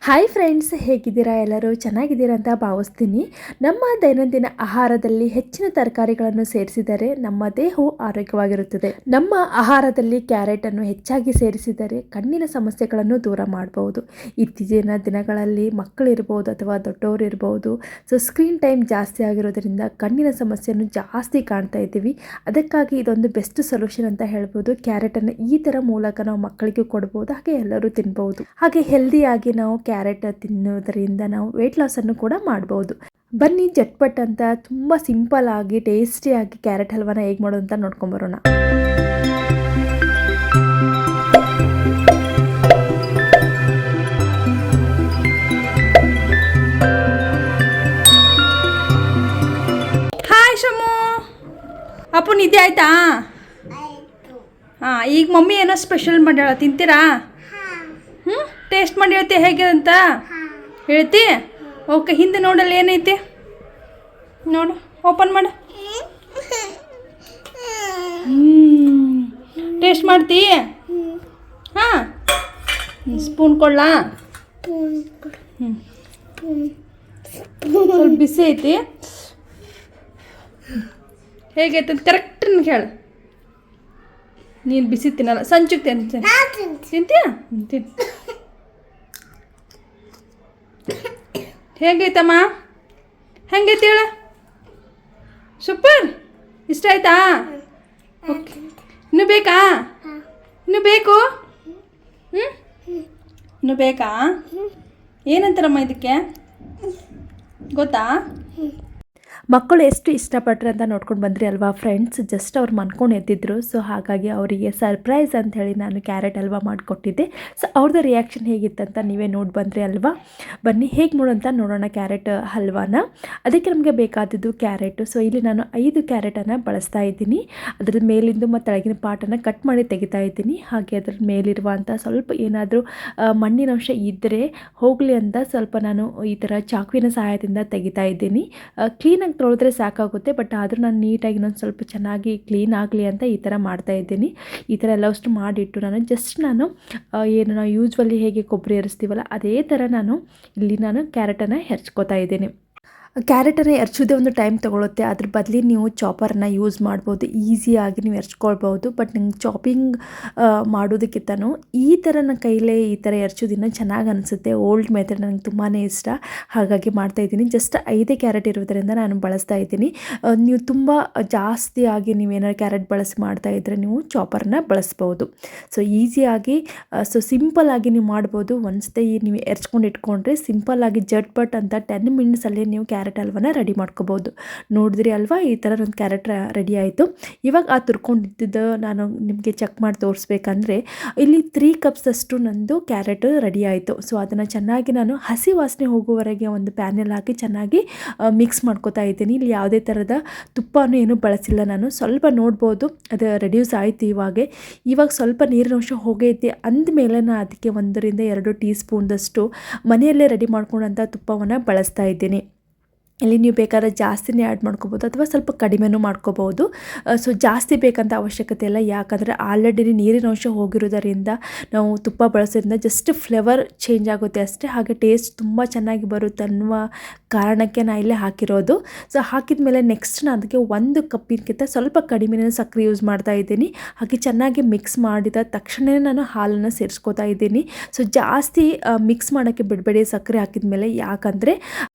Hi friends, ಹೇಗಿದ್ದೀರಾ? ಎಲ್ಲರೂ ಚೆನ್ನಾಗಿದ್ದೀರಾ ಅಂತ ಭಾವಿಸ್ತೀನಿ. ನಮ್ಮ ದೈನಂದಿನ ಆಹಾರದಲ್ಲಿ ಹೆಚ್ಚಿನ ತರಕಾರಿಗಳನ್ನು ಸೇರಿಸಿದರೆ ನಮ್ಮ ದೇಹವು ಆರೋಗ್ಯವಾಗಿರುತ್ತದೆ. ನಮ್ಮ ಆಹಾರದಲ್ಲಿ ಕ್ಯಾರೆಟನ್ನು ಹೆಚ್ಚಾಗಿ ಸೇರಿಸಿದರೆ ಕಣ್ಣಿನ ಸಮಸ್ಯೆಗಳನ್ನು ದೂರ ಮಾಡಬಹುದು. ಇತ್ತೀಚಿನ ದಿನಗಳಲ್ಲಿ ಮಕ್ಕಳಿರ್ಬೋದು ಅಥವಾ ದೊಡ್ಡವರು ಇರ್ಬೋದು, ಸ್ಕ್ರೀನ್ ಟೈಮ್ ಜಾಸ್ತಿ ಆಗಿರೋದ್ರಿಂದ ಕಣ್ಣಿನ ಸಮಸ್ಯೆಯನ್ನು ಜಾಸ್ತಿ ಕಾಣ್ತಾ ಇದ್ದೀವಿ. ಅದಕ್ಕಾಗಿ ಇದೊಂದು ಬೆಸ್ಟ್ ಸೊಲ್ಯೂಷನ್ ಅಂತ ಹೇಳ್ಬೋದು. ಕ್ಯಾರೆಟನ್ನು ಈ ಥರ ಮೂಲಕ ನಾವು ಮಕ್ಕಳಿಗೆ ಕೊಡ್ಬೋದು, ಹಾಗೆ ಎಲ್ಲರೂ ತಿನ್ಬೋದು. ಹಾಗೆ ಹೆಲ್ದಿಯಾಗಿ ನಾವು ಕ್ಯಾರೆಟ್ ತಿನ್ನೋದರಿಂದ ನಾವು ವೆಯ್ಟ್ ಲಾಸನ್ನು ಕೂಡ ಮಾಡ್ಬೋದು. ಬನ್ನಿ, ಜಟ್ಪಟ್ ಅಂತ ತುಂಬ ಸಿಂಪಲ್ ಆಗಿ ಟೇಸ್ಟಿಯಾಗಿ ಕ್ಯಾರೆಟ್ ಹಲ್ವಾನ ಹೇಗೆ ಮಾಡೋದು ಅಂತ ನೋಡ್ಕೊಂಬರೋಣ. ಹಾಯ್ ಶಮು, ಅಪ್ಪು ನಿದ್ದೆ ಆಯ್ತಾ? ಹಾಂ, ಈಗ ಮಮ್ಮಿ ಏನೋ ಸ್ಪೆಷಲ್ ಮಾಡ್ಯಾಳ, ತಿಂತೀರಾ? ಟೇಸ್ಟ್ ಮಾಡಿ ಹೇಳ್ತಿ ಹೇಗೆ ಅಂತ ಹೇಳ್ತಿ? ಓಕೆ, ಹಿಂದೆ ನೋಡಲ್ಲಿ ಏನೈತಿ ನೋಡು, ಓಪನ್ ಮಾಡು. ಟೇಸ್ಟ್ ಮಾಡ್ತಿ? ಹಾಂ, ಸ್ಪೂನ್ ಕೊಡ್ಲಾ? ಸ್ವಲ್ಪ ಬಿಸಿ ಐತಿ, ಹೇಗೈತೆ ಅಂತ ಕರೆಕ್ಟ್ ಹೇಳು. ನೀನು ಬಿಸಿ ತಿನ್ನಲ್ಲ, ಸಂಜೆಗೆ ತಿಂತೀಯ? ತಿನ್. ಹೇಗೈತಮ್ಮ? ಹೆಂಗೈತಿ ಹೇಳ? ಸೂಪರ್, ಇಷ್ಟ ಆಯ್ತಾ? ಓಕೆ, ಇನ್ನೂ ಬೇಕಾ? ಇನ್ನೂ ಬೇಕು? ಇನ್ನೂ ಬೇಕಾ? ಏನಂತಾರಮ್ಮ ಇದಕ್ಕೆ ಗೊತ್ತಾ? ಮಕ್ಕಳು ಎಷ್ಟು ಇಷ್ಟಪಟ್ರೆ ಅಂತ ನೋಡ್ಕೊಂಡು ಬಂದ್ರಿ ಅಲ್ವಾ ಫ್ರೆಂಡ್ಸ್. ಜಸ್ಟ್ ಅವ್ರು ಮನ್ಕೊಂಡು ಎದ್ದಿದ್ರು, ಸೊ ಹಾಗಾಗಿ ಅವರಿಗೆ ಸರ್ಪ್ರೈಸ್ ಅಂತ ಹೇಳಿ ನಾನು ಕ್ಯಾರೆಟ್ ಹಲ್ವಾ ಮಾಡಿಕೊಟ್ಟಿದ್ದೆ. ಸೊ ಅವ್ರದ್ದು ರಿಯಾಕ್ಷನ್ ಹೇಗಿತ್ತಂತ ನೀವೇ ನೋಡಿ ಬಂದ್ರಿ ಅಲ್ವಾ. ಬನ್ನಿ ಹೇಗೆ ಮಾಡೋಂತ ನೋಡೋಣ ಕ್ಯಾರೆಟ್ ಹಲ್ವಾನ. ಅದಕ್ಕೆ ನಮಗೆ ಬೇಕಾದದ್ದು ಕ್ಯಾರೆಟು. ಸೊ ಇಲ್ಲಿ ನಾನು 5 ಕ್ಯಾರೆಟನ್ನು ಬಳಸ್ತಾ ಇದ್ದೀನಿ. ಅದ್ರ ಮೇಲಿಂದು ಮತ್ತು ತೆಳಗಿನ ಪಾಟನ್ನು ಕಟ್ ಮಾಡಿ ತೆಗಿತಾ ಇದ್ದೀನಿ. ಹಾಗೆ ಅದ್ರ ಮೇಲಿರುವಂಥ ಸ್ವಲ್ಪ ಏನಾದರೂ ಮಣ್ಣಿನಂಶ ಇದ್ದರೆ ಹೋಗಲಿ ಅಂತ ಸ್ವಲ್ಪ ನಾನು ಈ ಥರ ಚಾಕುವಿನ ಸಹಾಯದಿಂದ ತೆಗಿತಾ ಇದ್ದೀನಿ. ಕ್ಲೀನಾಗಿ ತೊಳೆದ್ರೆ ಸಾಕಾಗುತ್ತೆ, ಬಟ್ ಆದರೂ ನಾನು ನೀಟಾಗಿ ಇನ್ನೊಂದು ಸ್ವಲ್ಪ ಚೆನ್ನಾಗಿ ಕ್ಲೀನ್ ಆಗಲಿ ಅಂತ ಈ ಥರ ಮಾಡ್ತಾ ಇದ್ದೀನಿ. ಈ ಥರ ಎಲ್ಲವಷ್ಟು ಮಾಡಿಟ್ಟು ನಾನು ಏನು ನಾವು ಯೂಶ್ವಲಿ ಹೇಗೆ ಕೊಬ್ಬರಿ ಎರಿಸ್ತೀವಲ್ಲ ಅದೇ ಥರ ಇಲ್ಲಿ ನಾನು ಕ್ಯಾರೆಟನ್ನು ಹೆರ್ಚ್ಕೋತಾ ಇದ್ದೀನಿ. ಕ್ಯಾರೆಟನ್ನು ಎರ್ಚೋದೇ ಒಂದು ಟೈಮ್ ತೊಗೊಳುತ್ತೆ. ಅದ್ರ ಬದಲಿ ನೀವು ಚಾಪರನ್ನ ಯೂಸ್ ಮಾಡ್ಬೋದು, ಈಸಿಯಾಗಿ ನೀವು ಎರ್ಚ್ಕೊಳ್ಬೋದು. ಬಟ್ ನಂಗೆ ಚಾಪಿಂಗ್ ಮಾಡೋದಕ್ಕಿಂತನೂ ಈ ಥರ ನನ್ನ ಕೈಲೇ ಈ ಥರ ಎರ್ಚೋದಿನ್ನ ಚೆನ್ನಾಗಿ ಅನಿಸುತ್ತೆ. ಓಲ್ಡ್ ಮೆಥಡ್ ನನಗೆ ತುಂಬಾ ಇಷ್ಟ, ಹಾಗಾಗಿ ಮಾಡ್ತಾಯಿದ್ದೀನಿ. ಜಸ್ಟ್ 5 ಕ್ಯಾರೆಟ್ ಇರೋದರಿಂದ ನಾನು ಬಳಸ್ತಾ ಇದ್ದೀನಿ. ನೀವು ತುಂಬ ಜಾಸ್ತಿಯಾಗಿ ನೀವೇನಾದ್ರು ಕ್ಯಾರೆಟ್ ಬಳಸಿ ಮಾಡ್ತಾಯಿದ್ರೆ ನೀವು ಚಾಪರನ್ನ ಬಳಸ್ಬೋದು. ಸೊ ಈಸಿಯಾಗಿ ಸಿಂಪಲ್ಲಾಗಿ ನೀವು ಮಾಡ್ಬೋದು. ಒಂದ್ಸತಿ ನೀವು ಎರ್ಚ್ಕೊಂಡು ಇಟ್ಕೊಂಡ್ರೆ ಸಿಂಪಲ್ಲಾಗಿ ಜಟ್ಪಟ್ ಅಂತ 10 ಮಿನಿಟ್ಸಲ್ಲಿ ನೀವು ಕ್ಯಾರೆಟ್ ಹಲ್ವಾನ ರೆಡಿ ಮಾಡ್ಕೋಬೋದು. ನೋಡಿದ್ರಿ ಅಲ್ವಾ, ಈ ಥರ ಒಂದು ಕ್ಯಾರೆಟ್ ರೆಡಿ ಆಯಿತು. ಇವಾಗ ಆ ತುರ್ಕೊಂಡಿದ್ದು ನಾನು ನಿಮಗೆ ಚೆಕ್ ಮಾಡಿ ತೋರಿಸ್ಬೇಕಂದ್ರೆ ಇಲ್ಲಿ 3 ಕಪ್ಸಷ್ಟು ನಂದು ಕ್ಯಾರೆಟ್ ರೆಡಿ ಆಯಿತು. ಸೊ ಅದನ್ನು ಚೆನ್ನಾಗಿ ನಾನು ಹಸಿ ವಾಸನೆ ಹೋಗುವವರೆಗೆ ಒಂದು ಪ್ಯಾನಲ್ಲಿ ಹಾಕಿ ಚೆನ್ನಾಗಿ ಮಿಕ್ಸ್ ಮಾಡ್ಕೋತಾ ಇದ್ದೀನಿ. ಇಲ್ಲಿ ಯಾವುದೇ ಥರದ ತುಪ್ಪನೂ ಏನೂ ಬಳಸಿಲ್ಲ ನಾನು. ಸ್ವಲ್ಪ ನೋಡ್ಬೋದು ಅದು ರೆಡ್ಯೂಸ್ ಆಯಿತು. ಇವಾಗ ಸ್ವಲ್ಪ ನೀರಿನ ಅಂಶ ಹೋಗೈತಿ ಅಂದಮೇಲೆ ನಾನು ಅದಕ್ಕೆ 1 ರಿಂದ 2 ಟೀ ಸ್ಪೂನ್ದಷ್ಟು ಮನೆಯಲ್ಲೇ ರೆಡಿ ಮಾಡ್ಕೊಂಡಂಥ ತುಪ್ಪವನ್ನು ಬಳಸ್ತಾ ಇದ್ದೀನಿ. ಇಲ್ಲಿ ನೀವು ಬೇಕಾದ್ರೆ ಜಾಸ್ತಿನೇ ಆ್ಯಡ್ ಮಾಡ್ಕೋಬೋದು ಅಥವಾ ಸ್ವಲ್ಪ ಕಡಿಮೆನೂ ಮಾಡ್ಕೋಬೋದು. ಸೊ ಜಾಸ್ತಿ ಬೇಕಂತ ಅವಶ್ಯಕತೆ ಇಲ್ಲ, ಯಾಕಂದರೆ ಆಲ್ರೆಡಿ ನೀರಿನ ಅಂಶ ಹೋಗಿರೋದರಿಂದ ನಾವು ತುಪ್ಪ ಬಳಸೋದ್ರಿಂದ ಜಸ್ಟ್ ಫ್ಲೇವರ್ ಚೇಂಜ್ ಆಗುತ್ತೆ ಅಷ್ಟೇ. ಹಾಗೆ ಟೇಸ್ಟ್ ತುಂಬ ಚೆನ್ನಾಗಿ ಬರುತ್ತೆ ಅನ್ನುವ ಕಾರಣಕ್ಕೆ ನಾನು ಇಲ್ಲೇ ಹಾಕಿರೋದು. ಸೊ ಹಾಕಿದ ಮೇಲೆ ನೆಕ್ಸ್ಟ್ ನಾನು ಅದಕ್ಕೆ 1 ಕಪ್ಪಿಗಿಂತ ಸ್ವಲ್ಪ ಕಡಿಮೆ ಸಕ್ಕರೆ ಯೂಸ್ ಮಾಡ್ತಾ ಇದ್ದೀನಿ. ಹಾಗೆ ಚೆನ್ನಾಗಿ ಮಿಕ್ಸ್ ಮಾಡಿದ ತಕ್ಷಣವೇ ನಾನು ಹಾಲನ್ನು ಸೇರಿಸ್ಕೋತಾ ಇದ್ದೀನಿ. ಸೊ ಜಾಸ್ತಿ ಮಿಕ್ಸ್ ಮಾಡೋಕ್ಕೆ ಬಿಡಬೇಡಿ ಸಕ್ಕರೆ ಹಾಕಿದ ಮೇಲೆ, ಯಾಕಂದರೆ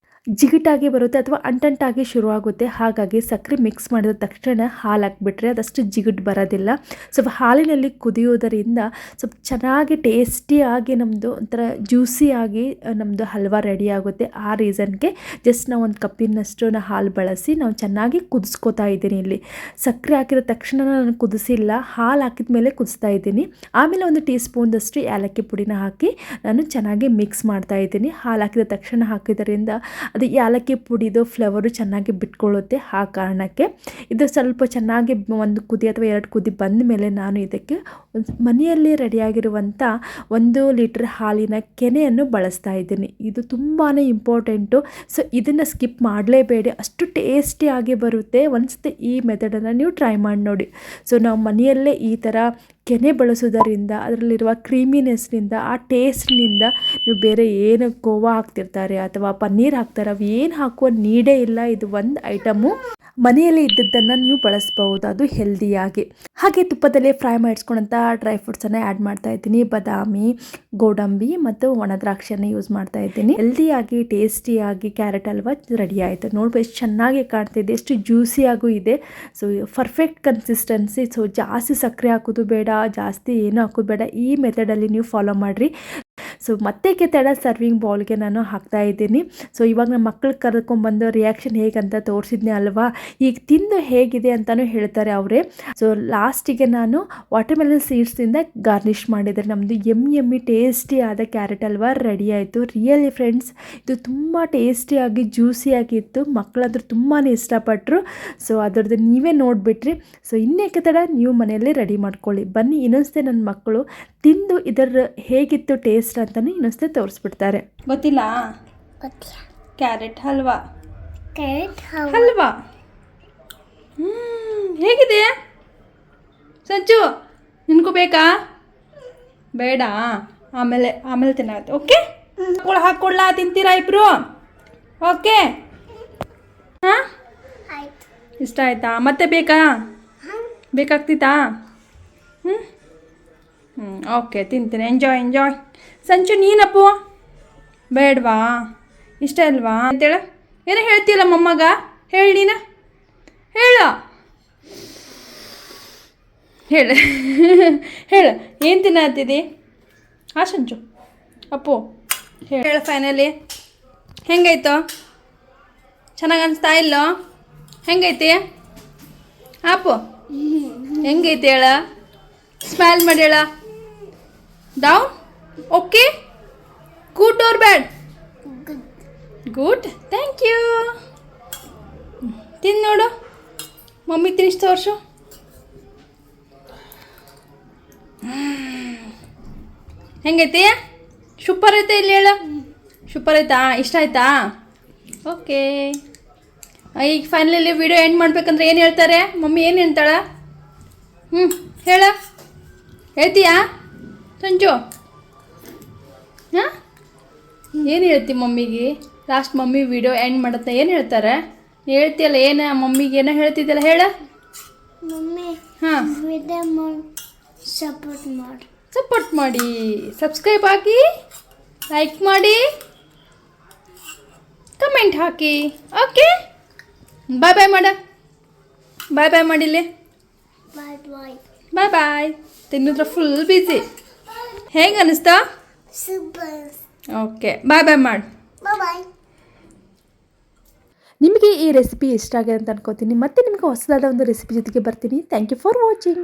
ಜಿಗಿಟಾಗಿ ಬರುತ್ತೆ ಅಥವಾ ಅಂಟಂಟಾಗಿ ಶುರುವಾಗುತ್ತೆ. ಹಾಗಾಗಿ ಸಕ್ಕರೆ ಮಿಕ್ಸ್ ಮಾಡಿದ ತಕ್ಷಣ ಹಾಲು ಹಾಕ್ಬಿಟ್ರೆ ಅದಷ್ಟು ಜಿಗಿಟ್ ಬರೋದಿಲ್ಲ. ಸ್ವಲ್ಪ ಹಾಲಿನಲ್ಲಿ ಕುದಿಯೋದರಿಂದ ಸ್ವಲ್ಪ ಚೆನ್ನಾಗಿ ಟೇಸ್ಟಿಯಾಗಿ ನಮ್ಮದು ಒಂಥರ ಜ್ಯೂಸಿಯಾಗಿ ನಮ್ಮದು ಹಲ್ವಾ ರೆಡಿ ಆಗುತ್ತೆ. ಆ ರೀಸನ್ಗೆ ಜಸ್ಟ್ ನಾವು 1 ಕಪ್ಪಿನಷ್ಟು ಹಾಲು ಬಳಸಿ ನಾವು ಚೆನ್ನಾಗಿ ಕುದಿಸ್ಕೋತಾ ಇದ್ದೀನಿ. ಇಲ್ಲಿ ಸಕ್ಕರೆ ಹಾಕಿದ ತಕ್ಷಣ ನಾನು ಕುದಿಸಿಲ್ಲ, ಹಾಲು ಹಾಕಿದ ಮೇಲೆ ಕುದಿಸ್ತಾ ಇದ್ದೀನಿ. ಆಮೇಲೆ 1 ಟೀ ಸ್ಪೂನ್ದಷ್ಟು ಏಲಕ್ಕಿ ಪುಡಿನ ಹಾಕಿ ನಾನು ಚೆನ್ನಾಗಿ ಮಿಕ್ಸ್ ಮಾಡ್ತಾ ಇದ್ದೀನಿ. ಹಾಲು ಹಾಕಿದ ತಕ್ಷಣ ಹಾಕಿದ್ದರಿಂದ ಅದು ಏಲಕ್ಕಿ ಪುಡಿದು ಫ್ಲೇವರು ಚೆನ್ನಾಗಿ ಬಿಟ್ಕೊಳ್ಳುತ್ತೆ. ಆ ಕಾರಣಕ್ಕೆ ಇದು ಸ್ವಲ್ಪ ಚೆನ್ನಾಗಿ 1 ಕುದಿ ಅಥವಾ 2 ಕುದಿ ಬಂದ ಮೇಲೆ ನಾನು ಇದಕ್ಕೆ ಮನೆಯಲ್ಲಿ ರೆಡಿಯಾಗಿರುವಂಥ 1 ಲೀಟರ್ ಹಾಲಿನ ಕೆನೆಯನ್ನು ಬಳಸ್ತಾ ಇದ್ದೀನಿ. ಇದು ತುಂಬಾ ಇಂಪಾರ್ಟೆಂಟು. ಸೊ ಇದನ್ನು ಸ್ಕಿಪ್ ಮಾಡಲೇಬೇಡಿ, ಅಷ್ಟು ಟೇಸ್ಟಿಯಾಗಿ ಬರುತ್ತೆ. ಒಂದ್ಸತಿ ಈ ಮೆಥಡನ್ನು ನೀವು ಟ್ರೈ ಮಾಡಿ ನೋಡಿ. ಸೊ ನಾವು ಮನೆಯಲ್ಲೇ ಈ ಥರ ಕೆನೆ ಬಳಸೋದರಿಂದ ಅದರಲ್ಲಿರುವ ಕ್ರೀಮಿನೆಸ್ನಿಂದ ಆ ಟೇಸ್ಟ್ನಿಂದ ನೀವು ಬೇರೆ ಏನು ಕೋವಾ ಹಾಕ್ತಿರ್ತಾರೆ ಅಥವಾ ಪನ್ನೀರ್ ಹಾಕ್ತಾರೆ ಅವು ಏನು ಹಾಕುವ ನೀಡೇ ಇಲ್ಲ. ಇದು ಒಂದು ಐಟಮು ಮನೆಯಲ್ಲಿ ಇದ್ದದ್ದನ್ನು ನೀವು ಬಳಸ್ಬೋದು, ಅದು ಹೆಲ್ದಿಯಾಗಿ. ಹಾಗೆ ತುಪ್ಪದಲ್ಲೇ ಫ್ರೈ ಮಾಡಿಸ್ಕೊಂಡಂಥ ಡ್ರೈ ಫ್ರೂಟ್ಸನ್ನು ಆ್ಯಡ್ ಮಾಡ್ತಾ ಇದ್ದೀನಿ. ಬಾದಾಮಿ, ಗೋಡಂಬಿ ಮತ್ತು ಒಣ ದ್ರಾಕ್ಷಿಯನ್ನು ಯೂಸ್ ಮಾಡ್ತಾ ಇದ್ದೀನಿ. ಹೆಲ್ದಿಯಾಗಿ ಟೇಸ್ಟಿಯಾಗಿ ಕ್ಯಾರೆಟ್ ಹಲ್ವಾ ರೆಡಿ ಆಯಿತು. ನೋಡ್ಬೋದು ಎಷ್ಟು ಚೆನ್ನಾಗಿ ಕಾಣ್ತಿದೆ, ಎಷ್ಟು ಜ್ಯೂಸಿಯಾಗೂ ಇದೆ. So perfect consistency. ಸೊ ಜಾಸ್ತಿ ಸಕ್ಕರೆ ಹಾಕೋದು ಬೇಡ, ಜಾಸ್ತಿ ಏನು ಹಾಕೋದು ಬೇಡ. ಈ ಮೆಥಡಲ್ಲಿ ನೀವು ಫಾಲೋ ಮಾಡಿರಿ. ಸೊ ಮತ್ತೆ ತಡ ಸರ್ವಿಂಗ್ ಬೌಲ್ಗೆ ನಾನು ಹಾಕ್ತಾ ಇದ್ದೀನಿ. ಸೊ ಇವಾಗ ನಮ್ಮ ಮಕ್ಕಳು ಕರ್ಕೊಂಡ್ಬಂದು ರಿಯಾಕ್ಷನ್ ಹೇಗಂತ ತೋರಿಸಿದ್ನಿ ಅಲ್ವಾ, ಈಗ ತಿಂದು ಹೇಗಿದೆ ಅಂತಲೂ ಹೇಳ್ತಾರೆ ಅವರೇ. ಸೊ ಲಾಸ್ಟಿಗೆ ನಾನು ವಾಟರ್ಮೆಲನ್ ಸೀಡ್ಸಿಂದ ಗಾರ್ನಿಷ್ ಮಾಡಿದರೆ ನಮ್ಮದು ಎಮ್ಮಿ ಟೇಸ್ಟಿ ಆದ ಕ್ಯಾರೆಟ್ ಹಲ್ವಾ ರೆಡಿ ಆಯಿತು. ರಿಯಲಿ ಫ್ರೆಂಡ್ಸ್, ಇದು ತುಂಬ ಟೇಸ್ಟಿಯಾಗಿ ಜ್ಯೂಸಿಯಾಗಿತ್ತು. ಮಕ್ಕಳಾದ್ರೂ ತುಂಬಾ ಇಷ್ಟಪಟ್ಟರು. ಸೊ ಅದರದ್ದು ನೀವೇ ನೋಡಿಬಿಟ್ರಿ. ಸೊ ಇನ್ನೇಕೆ ತಡ ನೀವು ಮನೆಯಲ್ಲೇ ರೆಡಿ ಮಾಡ್ಕೊಳ್ಳಿ. ಬನ್ನಿ ಇನ್ನೊಂದ್ಸತಿ ನನ್ನ ಮಕ್ಕಳು ತಿಂದು ಇದರ ಹೇಗಿತ್ತು ಟೇಸ್ಟ್ ಅಂತಲೂ ಇನ್ನೊಂದ್ಸತಿ ತೋರಿಸ್ಬಿಡ್ತಾರೆ. ಗೊತ್ತಿಲ್ಲ ಕ್ಯಾರೆಟ್ ಹಲ್ವಾ ಹೇಗಿದೆ ಸಂಚು? ನಿನಗೂ ಬೇಕಾ? ಬೇಡ, ಆಮೇಲೆ ತಿನ್ನಾಗುತ್ತೆ. ಓಕೆ, ಹಾಕ್ಕೊಡ್ಲಾ? ತಿಂತೀರಾ ಇಬ್ರು? ಓಕೆ, ಹಾಂ, ಇಷ್ಟ ಆಯ್ತಾ? ಮತ್ತೆ ಬೇಕಾಗ್ತಿತ್ತಾ? ಓಕೆ, ತಿಂತೀನಿ. ಎಂಜಾಯ್. ಸಂಚು ನೀನಪ್ಪು ಬೇಡವಾ? ಇಷ್ಟ ಅಲ್ವಾ ಅಂತೇಳ? ಏನೋ ಹೇಳ್ತೀಯಲ್ಲ ಮೊಮ್ಮಗ, ಹೇಳಿ ನೀನು, ಹೇಳು ಏನು ತಿನ್ನತ್ತಿದ್ದಿ? ಹಾಂ ಸಂಚು, ಅಪ್ಪು ಹೇಳು ಫೈನಲಿ ಹೆಂಗಾಯ್ತು? ಚೆನ್ನಾಗಿ ಅನಿಸ್ತಾ ಇಲ್ಲೋ? ಹೆಂಗೈತಿ ಅಪ್ಪು? ಹೆಂಗೈತಿ ಹೇಳ? ಸ್ಮೈಲ್ ಮಾಡಿ ಹೇಳ. Down. Okay, good or bad? Good, thank you. ತಿಂದು ನೋಡು, ಮಮ್ಮಿ ತಿನ್ನಿಸಿ ತೋರಿಸು. ಹೆಂಗೈತಿ? ಸೂಪರ್ ಐತೆ. ಇಲ್ಲಿ ಹೇಳ, ಸೂಪರ್ ಆಯ್ತಾ? ಇಷ್ಟ ಆಯ್ತಾ? ಓಕೆ, ಈಗ ಫೈನಲಿ ವಿಡಿಯೋ ಎಂಡ್ ಮಾಡ್ಬೇಕಂದ್ರೆ ಏನು ಹೇಳ್ತಾರೆ ಮಮ್ಮಿ? ಏನು ಹೇಳ್ತಾಳ? ಹೇಳ್ತೀಯಾ ಸಂಜು? ಹಾಂ, ಏನು ಹೇಳ್ತಿ ಮಮ್ಮಿಗೆ? ಲಾಸ್ಟ್ ಮಮ್ಮಿ ವಿಡಿಯೋ ಎಂಡ್ ಮಾಡುತ್ತೆ, ಏನು ಹೇಳ್ತಾರೆ? ಹೇಳ್ತೀಯಲ್ಲ, ಏನು ಮಮ್ಮಿಗೆ ಏನೋ ಹೇಳ್ತಿದ್ದಲ್ಲ, ಹೇಳ ಮಮ್ಮಿ. ಹಾಂ, ಸಪೋರ್ಟ್ ಮಾಡಿ, ಸಬ್ಸ್ಕ್ರೈಬ್ ಆಗಿ, ಲೈಕ್ ಮಾಡಿ, ಕಮೆಂಟ್ ಹಾಕಿ. ಓಕೆ, ಬಾಯ್ ಮಾಡ. ಬಾಯ್ ಮಾಡಿಲ್ಲಿ. ಬಾಯ್. ತಿನ್ನೋದ್ರ ಫುಲ್ ಬಿಸಿ. ಹೆಂಗೆ ಅನ್ನಿಸ್ತಾ? ಓಕೆ, ಬಾಯ್ ಮಾಡಿ. ನಿಮಗೆ ಈ ರೆಸಿಪಿ ಇಷ್ಟ ಆಗಿದೆ ಅಂತ ಅನ್ಕೋತೀನಿ. ಮತ್ತೆ ನಿಮಗೆ ಹೊಸದಾದ ಒಂದು ರೆಸಿಪಿ ಜೊತೆಗೆ ಬರ್ತೀನಿ. Thank you for watching.